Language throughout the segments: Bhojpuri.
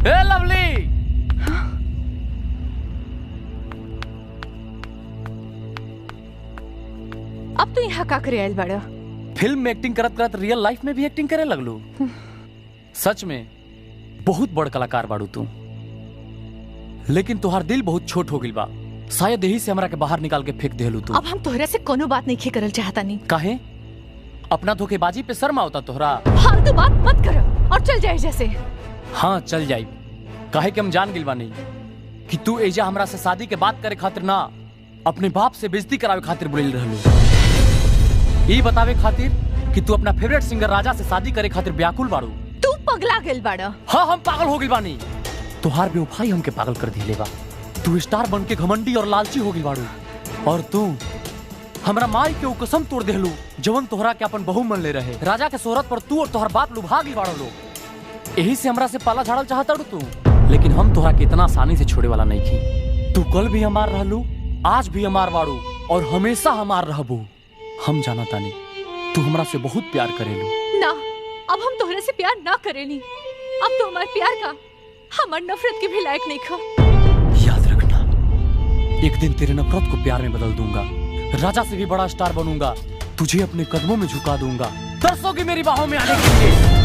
ए लवली, अब तो यहाँ का करे आयल बड़ा? फिल्म में एक्टिंग करत करत रियल लाइफ में भी एक्टिंग करे लगलू। सच में बहुत बड़ कलाकार बाड़ू तू, लेकिन तुहार दिल बहुत छोट हो गिल बा। शायद यही से हमरा के बाहर निकाल के फेंक देलू तू। अब हम तोहरा से कोनो बात नहीं करल चाहता नहीं। काहे? अपना धोखेबाजी पे शर्म आवता तोहरा? फालतू बात मत कर और चल जाए जैसे। हाँ चल जाई, काहे कि हम जान गिल बानी कि तू एजा हमरा से शादी के बात करे खातिर ना, अपने बाप से बेइज्जती करावे खातिर बोल रहलू। ये बतावे खातिर कि तू अपना फेवरेट सिंगर राजा से शादी करे खातिर व्याकुल बाड़ू। तू पगला गेल बाड़ा। हाँ हम पागल हो गिल बानी। तुहार बेवफाई हमके पागल कर दिले बा। तू स्टार बन के घमंडी और लालची हो गिल बाड़ू, और तू हमरा माई के कसम तोड़ देलू जवन तोहरा के अपन बहू मन ले रहे। राजा के शोहरत पर तू और तोहर बाप लुभा गिल बाड़ो लोग। यही से हमरा से पाला झाड़ल चाहता तू, लेकिन हम तोहरा के इतना आसानी से छोड़े वाला नहीं थी। तू कल भी हमार रहलू, आज भी हमार बाड़ू और हमेशा हमार रहबू। हम जाना तानी तू हमरा से बहुत प्यार करेलू। ना, अब हम तोहरे से प्यार ना करेनी। अब तो हमारे प्यार का हमार नफरत के भी लायक नहीं खा। याद रखना, एक दिन तेरे नफरत को प्यार में बदल दूंगा। राजा से भी बड़ा स्टार बनूंगा, तुझे अपने कदमों में झुका दूंगा। तरसोगी मेरी बाहों में आने के लिए।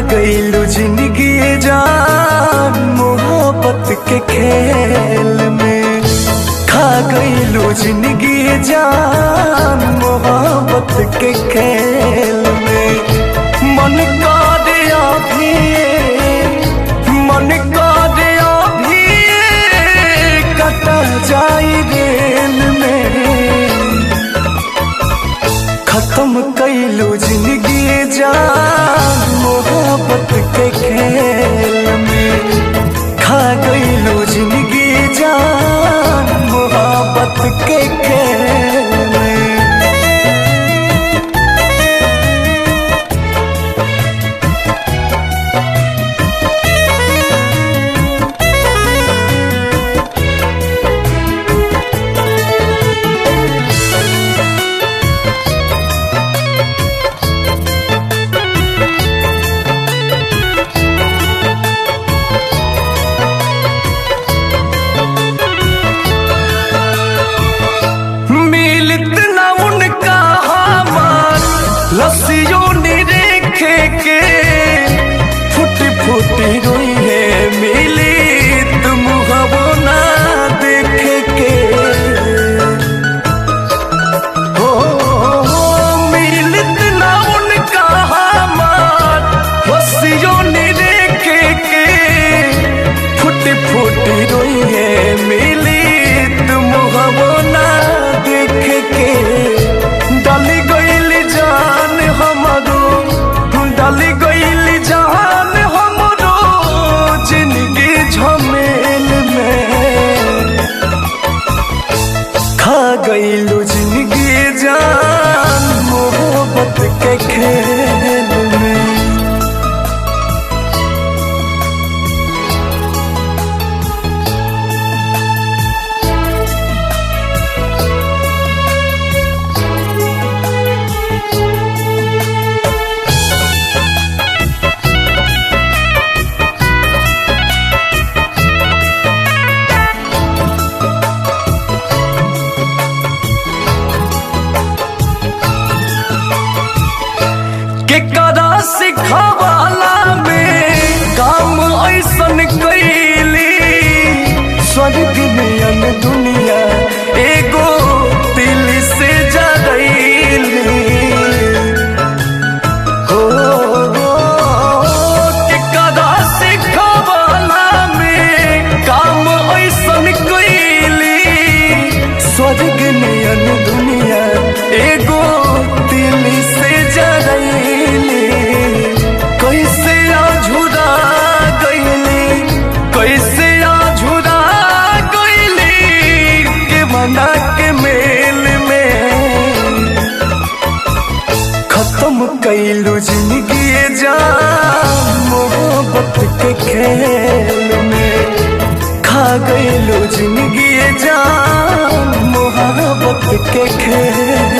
गईलू जिंदगी जान मोहब्बत के खेल में। खा गईलू जिंदगी जान मोहब्बत के खेल में। मन का दिया भी, मन का दिया भी कटा जाई रेल में। खत्म कईलू जिंदगी जान मोहब्बत के खेल में। खा गईलू जिंदगी जान मोहब्बत के खेल में। लस्सियों ने रेखे के फुटी फुटी रोई है मिली तुम हवो ना देखे के। हो मिलित ना उनका हमार लस्सियों ने रेखे के फुटी फुटी रोई है मिली तुम हवो ना देखे के। डाली गईली जान हमरो, डाली गईली जान हमरो जिंदगी झमेल में। खा गईलू जिंदगी जान मोहब्बत के खेल में। सिखावाला में काम ऐसन कैली स्वर्ग में दुनिया एगो दिल से जरैली। हो केकरा सिखावाला में काम ऐसन कैली स्वर्ग में दुनिया एगो दिल से जरैली। जिंदगी जान मोहब्बत के खेल में खा गईलू जिंदगी जान मोहब्बत के खेल